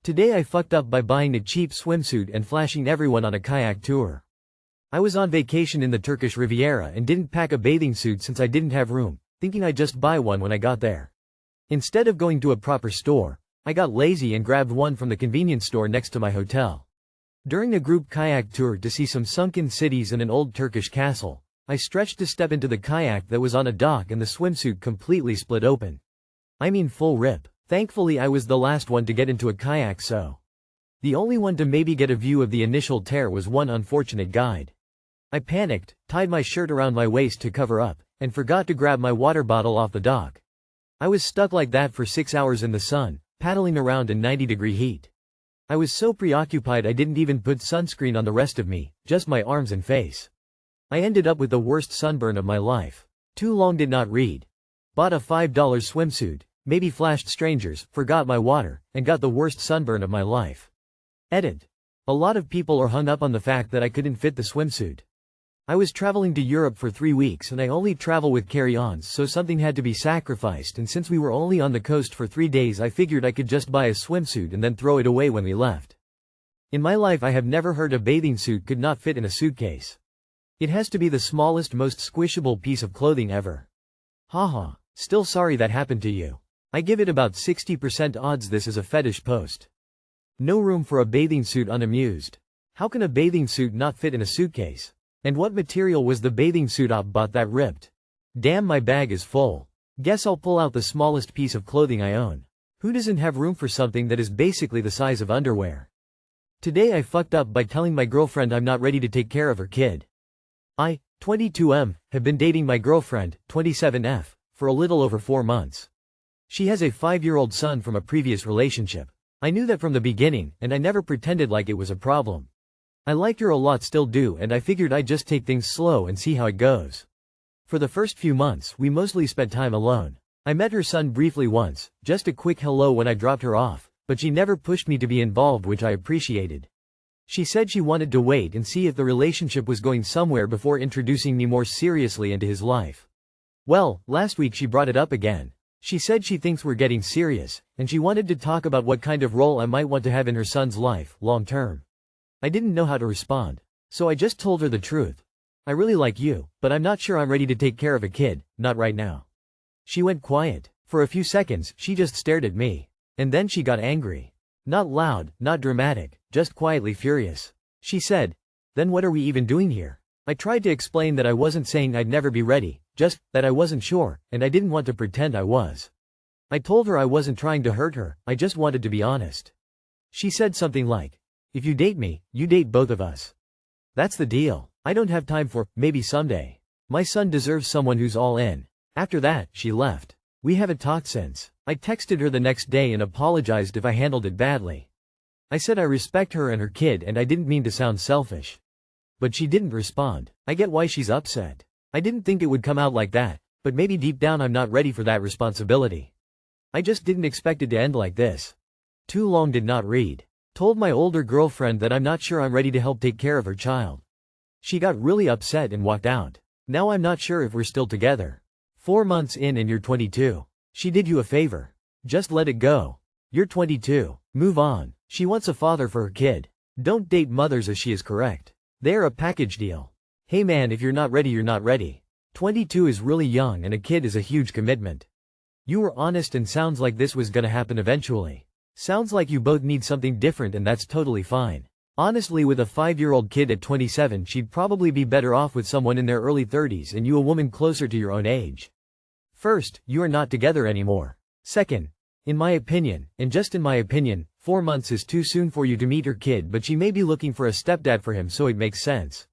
Today I fucked up by buying a cheap swimsuit and flashing everyone on a kayak tour. I was on vacation in the Turkish Riviera and didn't pack a bathing suit since I didn't have room, thinking I'd just buy one when I got there. Instead of going to a proper store, I got lazy and grabbed one from the convenience store next to my hotel. During a group kayak tour to see some sunken cities and an old Turkish castle, I stretched to step into the kayak that was on a dock and the swimsuit completely split open. I mean full rip. Thankfully I was the last one to get into a kayak, so the only one to maybe get a view of the initial tear was one unfortunate guide. I panicked, tied my shirt around my waist to cover up, and forgot to grab my water bottle off the dock. I was stuck like that for 6 hours in the sun, paddling around in 90-degree heat. I was so preoccupied I didn't even put sunscreen on the rest of me, just my arms and face. I ended up with the worst sunburn of my life. Too long did not read. Bought a $5 swimsuit, maybe flashed strangers, forgot my water, and got the worst sunburn of my life. Edit. A lot of people are hung up on the fact that I couldn't fit the swimsuit. I was traveling to Europe for 3 weeks and I only travel with carry-ons, so something had to be sacrificed, and since we were only on the coast for 3 days I figured I could just buy a swimsuit and then throw it away when we left. In my life I have never heard a bathing suit could not fit in a suitcase. It has to be the smallest, most squishable piece of clothing ever. Haha, still sorry that happened to you. I give it about 60% odds this is a fetish post. No room for a bathing suit unamused. How can a bathing suit not fit in a suitcase? And what material was the bathing suit op bought that ripped? Damn, my bag is full. Guess I'll pull out the smallest piece of clothing I own. Who doesn't have room for something that is basically the size of underwear? Today I fucked up by telling my girlfriend I'm not ready to take care of her kid. I, 22M, have been dating my girlfriend, 27F, for a little over 4 months. She has a 5-year-old son from a previous relationship. I knew that from the beginning, and I never pretended like it was a problem. I liked her a lot, still do, and I figured I'd just take things slow and see how it goes. For the first few months, we mostly spent time alone. I met her son briefly once, just a quick hello when I dropped her off, but she never pushed me to be involved, which I appreciated. She said she wanted to wait and see if the relationship was going somewhere before introducing me more seriously into his life. Well, last week she brought it up again. She said she thinks we're getting serious, and she wanted to talk about what kind of role I might want to have in her son's life, long term. I didn't know how to respond, so I just told her the truth. I really like you, but I'm not sure I'm ready to take care of a kid, not right now. She went quiet. For a few seconds, she just stared at me. And then she got angry. Not loud, not dramatic, just quietly furious. She said, "Then what are we even doing here?" I tried to explain that I wasn't saying I'd never be ready, just that I wasn't sure, and I didn't want to pretend I was. I told her I wasn't trying to hurt her, I just wanted to be honest. She said something like, "If you date me, you date both of us. That's the deal. I don't have time for, maybe someday. My son deserves someone who's all in." After that, she left. We haven't talked since. I texted her the next day and apologized if I handled it badly. I said I respect her and her kid and I didn't mean to sound selfish. But she didn't respond. I get why she's upset. I didn't think it would come out like that, but maybe deep down I'm not ready for that responsibility. I just didn't expect it to end like this. Too long did not read. Told my older girlfriend that I'm not sure I'm ready to help take care of her child. She got really upset and walked out. Now I'm not sure if we're still together. 4 months in and you're 22. She did you a favor. Just let it go. You're 22. Move on. She wants a father for her kid. Don't date mothers, as she is correct. They're a package deal. Hey man, if you're not ready, you're not ready. 22 is really young and a kid is a huge commitment. You were honest and sounds like this was gonna happen eventually. Sounds like you both need something different and that's totally fine. Honestly, with a 5-year-old kid at 27, she'd probably be better off with someone in their early 30s and you a woman closer to your own age. First, you are not together anymore. Second, in my opinion, and just in my opinion, 4 months is too soon for you to meet her kid, but she may be looking for a stepdad for him, so it makes sense.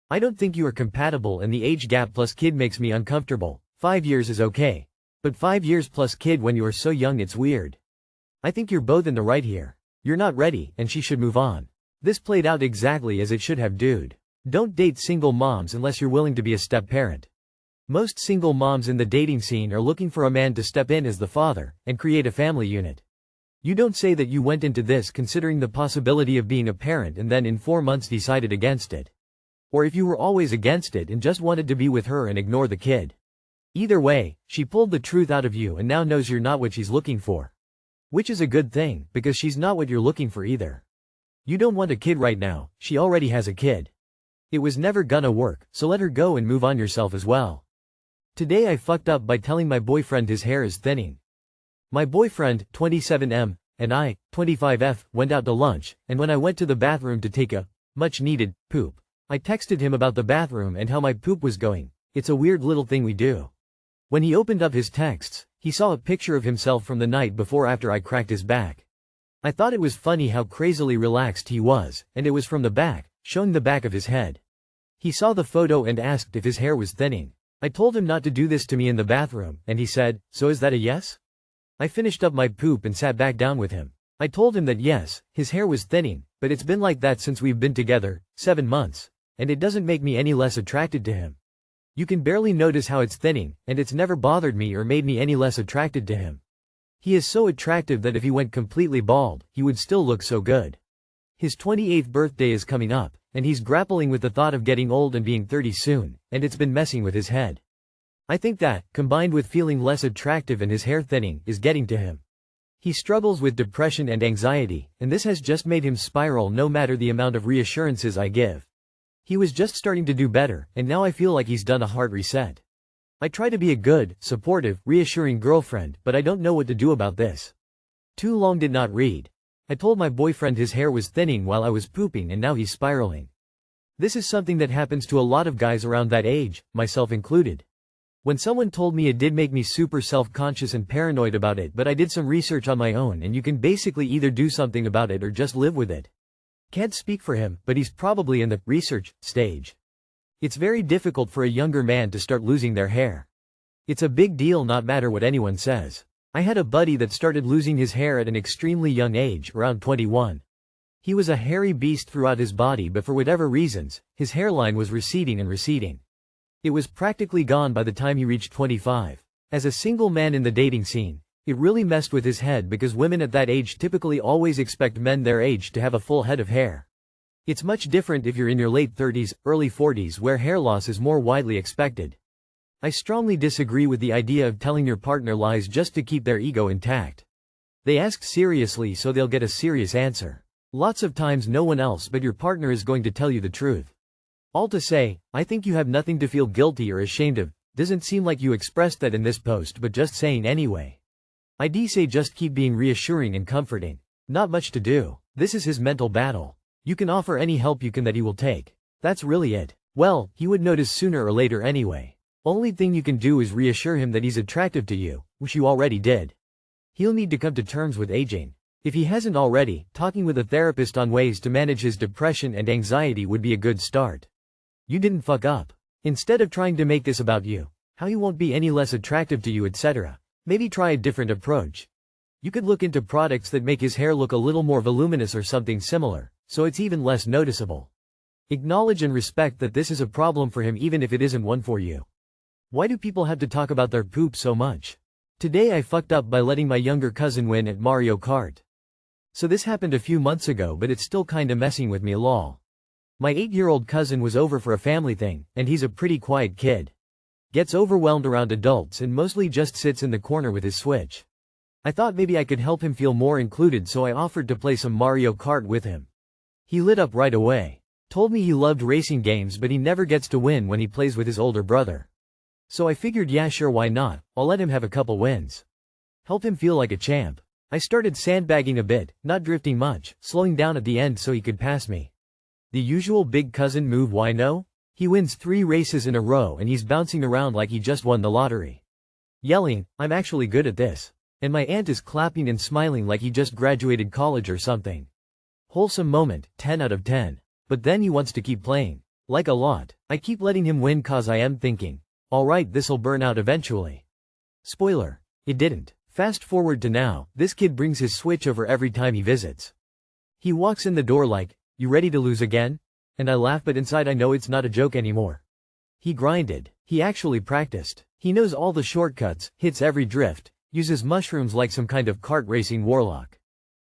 I don't think you are compatible and the age gap plus kid makes me uncomfortable. 5 years is okay. But 5 years plus kid when you are so young, it's weird. I think you're both in the right here. You're not ready, and she should move on. This played out exactly as it should have, dude. Don't date single moms unless you're willing to be a step-parent. Most single moms in the dating scene are looking for a man to step in as the father, and create a family unit. You don't say that you went into this considering the possibility of being a parent and then in 4 months decided against it. Or if you were always against it and just wanted to be with her and ignore the kid. Either way, she pulled the truth out of you and now knows you're not what she's looking for. Which is a good thing, because she's not what you're looking for either. You don't want a kid right now, she already has a kid. It was never gonna work, so let her go and move on yourself as well. Today I fucked up by telling my boyfriend his hair is thinning. My boyfriend, 27M, and I, 25F, went out to lunch, and when I went to the bathroom to take a much-needed poop, I texted him about the bathroom and how my poop was going. It's a weird little thing we do. When he opened up his texts, he saw a picture of himself from the night before after I cracked his back. I thought it was funny how crazily relaxed he was, and it was from the back, showing the back of his head. He saw the photo and asked if his hair was thinning. I told him not to do this to me in the bathroom, and he said, "So is that a yes?" I finished up my poop and sat back down with him. I told him that yes, his hair was thinning, but it's been like that since we've been together, 7 months. And it doesn't make me any less attracted to him. You can barely notice how it's thinning, and it's never bothered me or made me any less attracted to him. He is so attractive that if he went completely bald, he would still look so good. His 28th birthday is coming up, and he's grappling with the thought of getting old and being 30 soon, and it's been messing with his head. I think that, combined with feeling less attractive and his hair thinning, is getting to him. He struggles with depression and anxiety, and this has just made him spiral no matter the amount of reassurances I give. He was just starting to do better, and now I feel like he's done a hard reset. I try to be a good, supportive, reassuring girlfriend, but I don't know what to do about this. Too long did not read. I told my boyfriend his hair was thinning while I was pooping and now he's spiraling. This is something that happens to a lot of guys around that age, myself included. When someone told me it did make me super self-conscious and paranoid about it, but I did some research on my own and you can basically either do something about it or just live with it. Can't speak for him, but he's probably in the research stage. It's very difficult for a younger man to start losing their hair. It's a big deal no matter what anyone says. I had a buddy that started losing his hair at an extremely young age, around 21. He was a hairy beast throughout his body, but for whatever reasons, his hairline was receding and receding. It was practically gone by the time he reached 25. As a single man in the dating scene, it really messed with his head because women at that age typically always expect men their age to have a full head of hair. It's much different if you're in your late 30s, early 40s where hair loss is more widely expected. I strongly disagree with the idea of telling your partner lies just to keep their ego intact. They ask seriously so they'll get a serious answer. Lots of times no one else but your partner is going to tell you the truth. All to say, I think you have nothing to feel guilty or ashamed of. Doesn't seem like you expressed that in this post, but just saying anyway. I'd say just keep being reassuring and comforting. Not much to do. This is his mental battle. You can offer any help you can that he will take. That's really it. Well, he would notice sooner or later anyway. Only thing you can do is reassure him that he's attractive to you, which you already did. He'll need to come to terms with aging. If he hasn't already, talking with a therapist on ways to manage his depression and anxiety would be a good start. You didn't fuck up. Instead of trying to make this about you, how he won't be any less attractive to you, etc., maybe try a different approach. You could look into products that make his hair look a little more voluminous or something similar, so it's even less noticeable. Acknowledge and respect that this is a problem for him even if it isn't one for you. Why do people have to talk about their poop so much? Today I fucked up by letting my younger cousin win at Mario Kart. So this happened a few months ago, but it's still kinda messing with me lol. My 8-year-old cousin was over for a family thing, and he's a pretty quiet kid. Gets overwhelmed around adults and mostly just sits in the corner with his Switch. I thought maybe I could help him feel more included, so I offered to play some Mario Kart with him. He lit up right away. Told me he loved racing games but he never gets to win when he plays with his older brother. So I figured yeah sure why not, I'll let him have a couple wins. Help him feel like a champ. I started sandbagging a bit, not drifting much, slowing down at the end so he could pass me. The usual big cousin move, why no? He wins 3 races in a row and he's bouncing around like he just won the lottery. Yelling, I'm actually good at this. And my aunt is clapping and smiling like he just graduated college or something. Wholesome moment, 10 out of 10. But then he wants to keep playing. Like a lot. I keep letting him win cause I am thinking, alright, this'll burn out eventually. Spoiler. It didn't. Fast forward to now, this kid brings his Switch over every time he visits. He walks in the door like, you ready to lose again? And I laugh, but inside I know it's not a joke anymore. He grinded. He actually practiced. He knows all the shortcuts, hits every drift, uses mushrooms like some kind of kart racing warlock.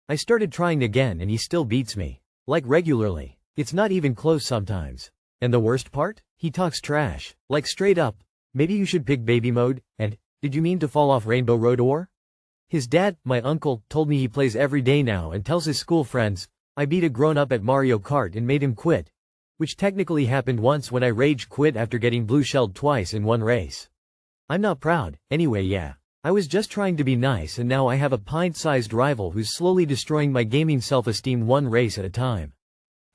I started trying again and he still beats me. Like regularly. It's not even close sometimes. And the worst part? He talks trash. Like straight up. Maybe you should pick baby mode, and, did you mean to fall off Rainbow Road or? His dad, my uncle, told me he plays every day now and tells his school friends. I beat a grown-up at Mario Kart and made him quit. Which technically happened once when I rage quit after getting blue-shelled twice in one race. I'm not proud, anyway. Yeah. I was just trying to be nice, and now I have a pint-sized rival who's slowly destroying my gaming self-esteem one race at a time.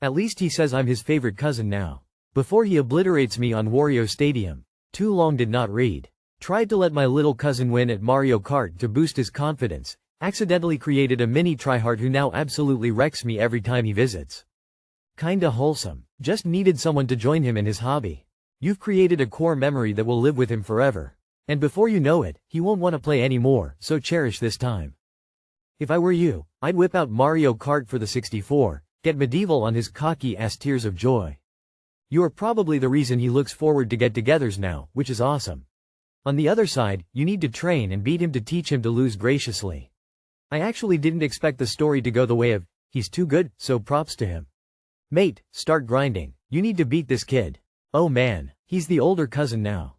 At least he says I'm his favorite cousin now. Before he obliterates me on Wario Stadium. Too long did not read. Tried to let my little cousin win at Mario Kart to boost his confidence. Accidentally created a mini tryhard who now absolutely wrecks me every time he visits. Kinda wholesome. Just needed someone to join him in his hobby. You've created a core memory that will live with him forever. And before you know it, he won't want to play anymore, so cherish this time. If I were you, I'd whip out Mario Kart for the 64, get medieval on his cocky-ass tears of joy. You are probably the reason he looks forward to get-togethers now, which is awesome. On the other side, you need to train and beat him to teach him to lose graciously. I actually didn't expect the story to go the way of, he's too good, so props to him. Mate, start grinding. You need to beat this kid. Oh man, he's the older cousin now.